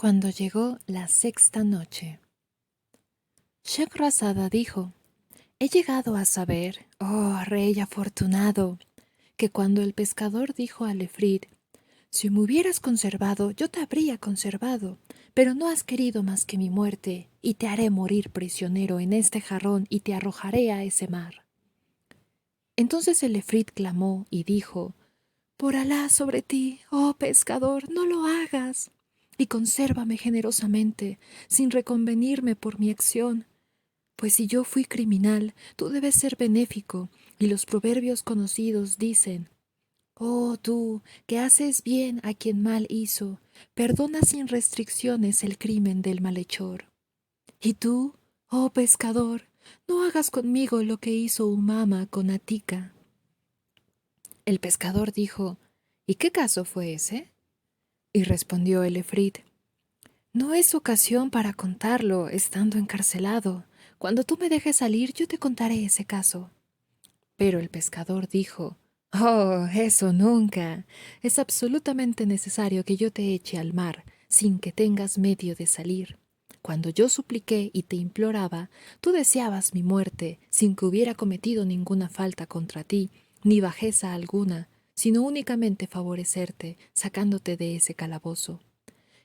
Cuando llegó la sexta noche, Shahrazada dijo: He llegado a saber, oh rey afortunado, que cuando el pescador dijo al Efrit: Si me hubieras conservado, yo te habría conservado, pero no has querido más que mi muerte, y te haré morir prisionero en este jarrón y te arrojaré a ese mar. Entonces el Efrit clamó y dijo: Por Alá sobre ti, oh pescador, no lo hagas, y consérvame generosamente, sin reconvenirme por mi acción. Pues si yo fui criminal, tú debes ser benéfico, y los proverbios conocidos dicen: Oh tú, que haces bien a quien mal hizo, perdona sin restricciones el crimen del malhechor. Y tú, oh pescador, no hagas conmigo lo que hizo Umama con Atika. El pescador dijo: ¿Y qué caso fue ese? Y respondió el Efrit: No es ocasión para contarlo estando encarcelado. Cuando tú me dejes salir, yo te contaré ese caso. Pero el pescador dijo: Oh, eso nunca. Es absolutamente necesario que yo te eche al mar, sin que tengas medio de salir. Cuando yo supliqué y te imploraba, tú deseabas mi muerte, sin que hubiera cometido ninguna falta contra ti, ni bajeza alguna, sino únicamente favorecerte, sacándote de ese calabozo.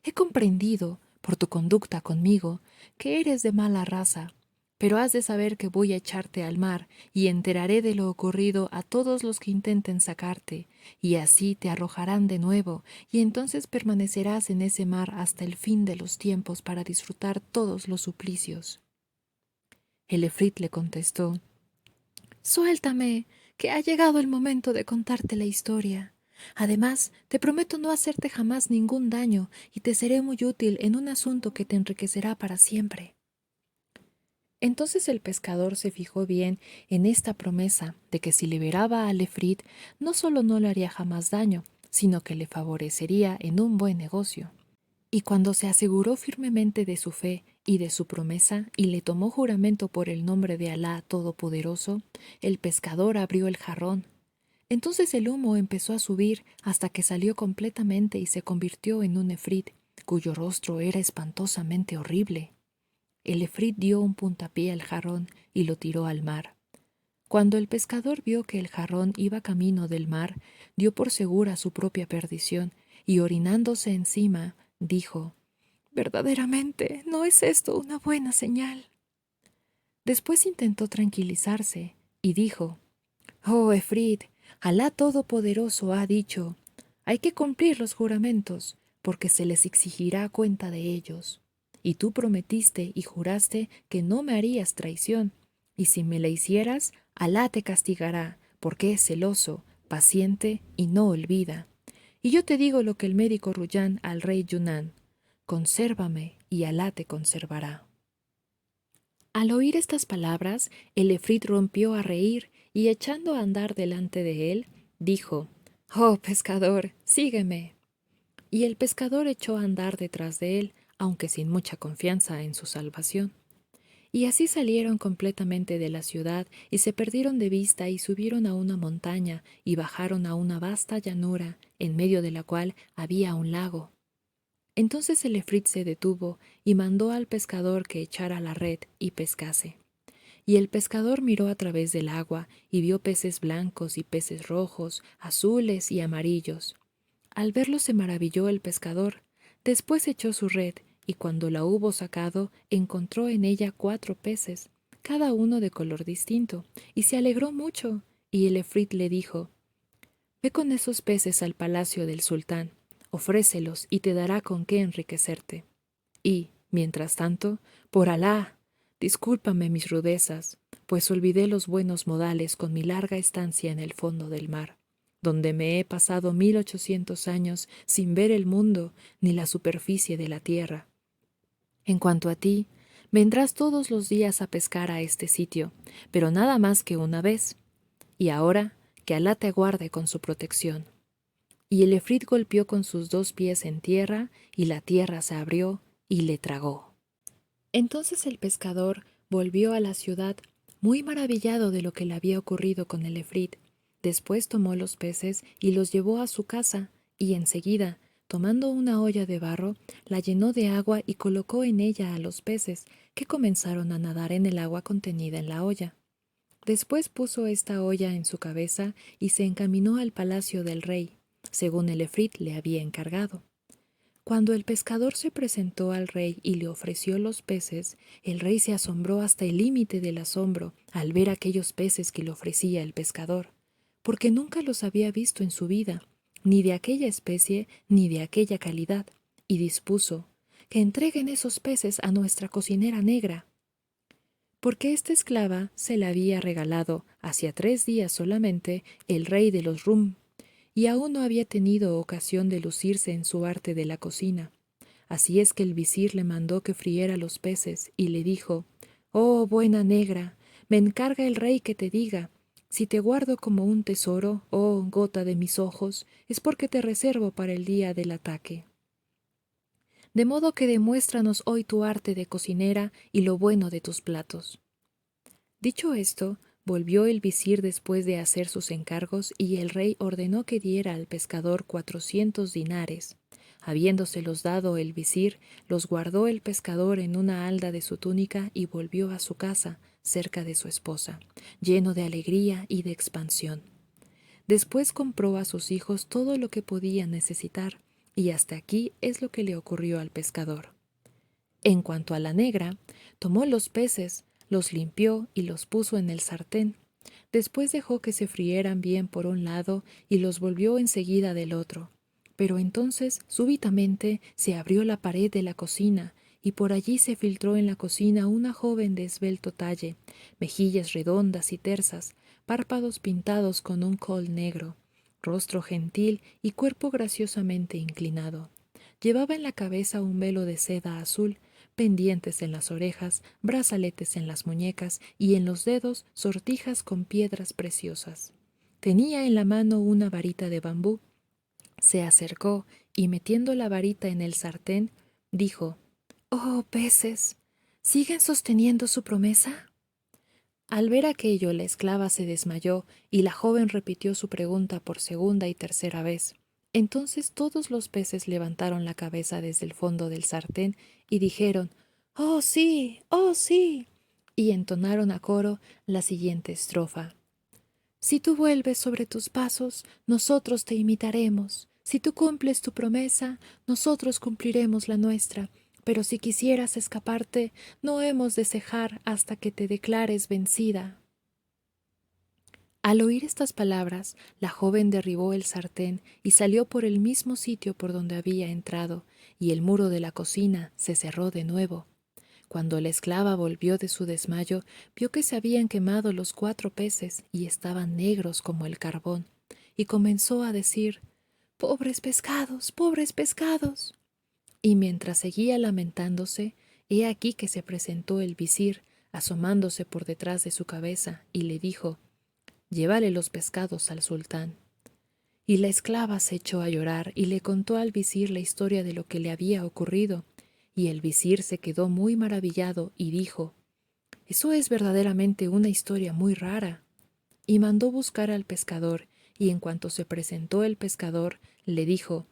He comprendido, por tu conducta conmigo, que eres de mala raza, pero has de saber que voy a echarte al mar y enteraré de lo ocurrido a todos los que intenten sacarte, y así te arrojarán de nuevo, y entonces permanecerás en ese mar hasta el fin de los tiempos para disfrutar todos los suplicios. El Efrit le contestó: Suéltame, que ha llegado el momento de contarte la historia. Además, te prometo no hacerte jamás ningún daño y te seré muy útil en un asunto que te enriquecerá para siempre. Entonces el pescador se fijó bien en esta promesa de que si liberaba al Efrit, no solo no le haría jamás daño, sino que le favorecería en un buen negocio. Y cuando se aseguró firmemente de su fe y de su promesa, y le tomó juramento por el nombre de Alá Todopoderoso, el pescador abrió el jarrón. Entonces el humo empezó a subir hasta que salió completamente y se convirtió en un efrit, cuyo rostro era espantosamente horrible. El efrit dio un puntapié al jarrón y lo tiró al mar. Cuando el pescador vio que el jarrón iba camino del mar, dio por segura su propia perdición, y orinándose encima, dijo: Verdaderamente, ¿no es esto una buena señal? Después intentó tranquilizarse, y dijo: Oh, Efrit, Alá Todopoderoso ha dicho: hay que cumplir los juramentos, porque se les exigirá cuenta de ellos. Y tú prometiste y juraste que no me harías traición, y si me la hicieras, Alá te castigará, porque es celoso, paciente y no olvida. Y yo te digo lo que el médico Ruyán al rey Yunán: consérvame y Alá te conservará. Al oír estas palabras, el efrit rompió a reír y echando a andar delante de él, dijo: Oh, pescador, sígueme. Y el pescador echó a andar detrás de él, aunque sin mucha confianza en su salvación. Y así salieron completamente de la ciudad y se perdieron de vista y subieron a una montaña y bajaron a una vasta llanura, en medio de la cual había un lago. Entonces el efrit se detuvo y mandó al pescador que echara la red y pescase. Y el pescador miró a través del agua y vio peces blancos y peces rojos, azules y amarillos. Al verlos se maravilló el pescador. Después echó su red y cuando la hubo sacado encontró en ella 4 peces, cada uno de color distinto, y se alegró mucho. Y el efrit le dijo: Ve con esos peces al palacio del sultán, ofrécelos y te dará con qué enriquecerte. Y, mientras tanto, por Alá, discúlpame mis rudezas, pues olvidé los buenos modales con mi larga estancia en el fondo del mar, donde me he pasado 1800 años sin ver el mundo ni la superficie de la tierra. En cuanto a ti, vendrás todos los días a pescar a este sitio, pero nada más que una vez. Y ahora, que Alá te guarde con su protección. Y el efrit golpeó con sus 2 pies en tierra, y la tierra se abrió y le tragó. Entonces el pescador volvió a la ciudad, muy maravillado de lo que le había ocurrido con el efrit. Después tomó los peces y los llevó a su casa, y enseguida, Tomando una olla de barro, la llenó de agua y colocó en ella a los peces, que comenzaron a nadar en el agua contenida en la olla. Después puso esta olla en su cabeza y se encaminó al palacio del rey, según el efrit le había encargado. Cuando el pescador se presentó al rey y le ofreció los peces, el rey se asombró hasta el límite del asombro al ver aquellos peces que le ofrecía el pescador, porque nunca los había visto en su vida, ni de aquella especie ni de aquella calidad, y dispuso que entreguen esos peces a nuestra cocinera negra, porque esta esclava se la había regalado hacía 3 días solamente el rey de los Rum, y aún no había tenido ocasión de lucirse en su arte de la cocina. Así es que el visir le mandó que friera los peces y le dijo: «Oh, buena negra, me encarga el rey que te diga, si te guardo como un tesoro, oh gota de mis ojos, es porque te reservo para el día del ataque. De modo que demuéstranos hoy tu arte de cocinera y lo bueno de tus platos». Dicho esto, volvió el visir después de hacer sus encargos, y el rey ordenó que diera al pescador 400 dinares. Habiéndoselos dado el visir, los guardó el pescador en una halda de su túnica y volvió a su casa, cerca de su esposa, lleno de alegría y de expansión. Después compró a sus hijos todo lo que podía necesitar, y hasta aquí es lo que le ocurrió al pescador. En cuanto a la negra, tomó los peces, los limpió y los puso en el sartén. Después dejó que se frieran bien por un lado y los volvió enseguida del otro. Pero entonces, súbitamente, se abrió la pared de la cocina y por allí se filtró en la cocina una joven de esbelto talle, mejillas redondas y tersas, párpados pintados con un col negro, rostro gentil y cuerpo graciosamente inclinado. Llevaba en la cabeza un velo de seda azul, pendientes en las orejas, brazaletes en las muñecas y en los dedos sortijas con piedras preciosas. Tenía en la mano una varita de bambú. Se acercó y metiendo la varita en el sartén, dijo: «Oh, peces, ¿siguen sosteniendo su promesa?». Al ver aquello, la esclava se desmayó y la joven repitió su pregunta por segunda y tercera vez. Entonces todos los peces levantaron la cabeza desde el fondo del sartén y dijeron: «¡Oh, sí! ¡Oh, sí!», y entonaron a coro la siguiente estrofa: «Si tú vuelves sobre tus pasos, nosotros te imitaremos. Si tú cumples tu promesa, nosotros cumpliremos la nuestra. Pero si quisieras escaparte, no hemos de cejar hasta que te declares vencida». Al oír estas palabras, la joven derribó el sartén y salió por el mismo sitio por donde había entrado, y el muro de la cocina se cerró de nuevo. Cuando la esclava volvió de su desmayo, vio que se habían quemado los 4 peces y estaban negros como el carbón, y comenzó a decir: «¡Pobres pescados, pobres pescados!». Y mientras seguía lamentándose, he aquí que se presentó el visir, asomándose por detrás de su cabeza, y le dijo: «Llévale los pescados al sultán». Y la esclava se echó a llorar y le contó al visir la historia de lo que le había ocurrido, y el visir se quedó muy maravillado y dijo: «Eso es verdaderamente una historia muy rara». Y mandó buscar al pescador, y en cuanto se presentó el pescador, le dijo: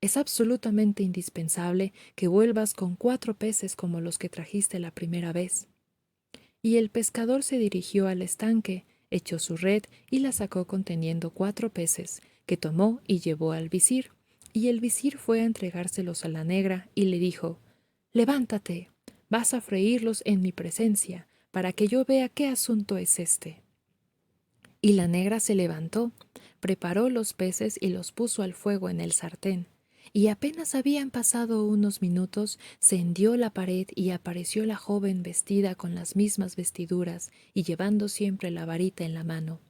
«Es absolutamente indispensable que vuelvas con 4 peces como los que trajiste la primera vez». Y el pescador se dirigió al estanque, echó su red y la sacó conteniendo 4 peces, que tomó y llevó al visir. Y el visir fue a entregárselos a la negra y le dijo: «Levántate, vas a freírlos en mi presencia, para que yo vea qué asunto es este». Y la negra se levantó, preparó los peces y los puso al fuego en el sartén. Y apenas habían pasado unos minutos, se hendió la pared y apareció la joven vestida con las mismas vestiduras y llevando siempre la varita en la mano.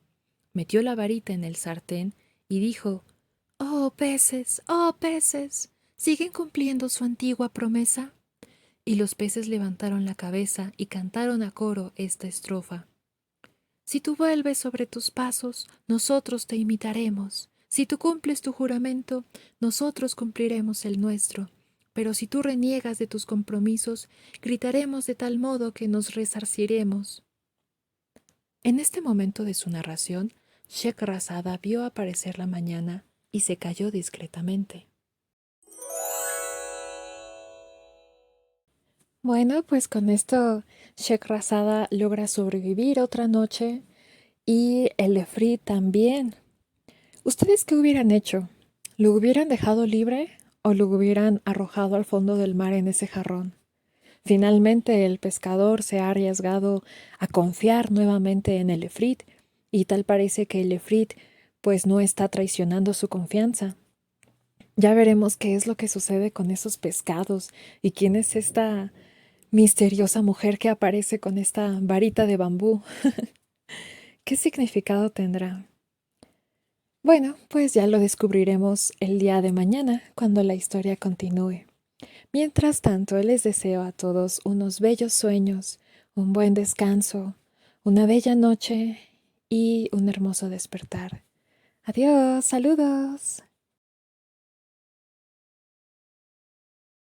Metió la varita en el sartén y dijo: oh peces, ¿siguen cumpliendo su antigua promesa?». Y los peces levantaron la cabeza y cantaron a coro esta estrofa: «Si tú vuelves sobre tus pasos, nosotros te imitaremos. Si tú cumples tu juramento, nosotros cumpliremos el nuestro. Pero si tú reniegas de tus compromisos, gritaremos de tal modo que nos resarciremos». En este momento de su narración, Scheherazada vio aparecer la mañana y se calló discretamente. Bueno, pues con esto Shekrazada logra sobrevivir otra noche y el Efrit también. ¿Ustedes qué hubieran hecho? ¿Lo hubieran dejado libre o lo hubieran arrojado al fondo del mar en ese jarrón? Finalmente el pescador se ha arriesgado a confiar nuevamente en el Efrit y tal parece que el Efrit pues no está traicionando su confianza. Ya veremos qué es lo que sucede con esos pescados y quién es esta misteriosa mujer que aparece con esta varita de bambú. ¿Qué significado tendrá? Bueno, pues ya lo descubriremos el día de mañana cuando la historia continúe. Mientras tanto, les deseo a todos unos bellos sueños, un buen descanso, una bella noche y un hermoso despertar. Adiós, saludos.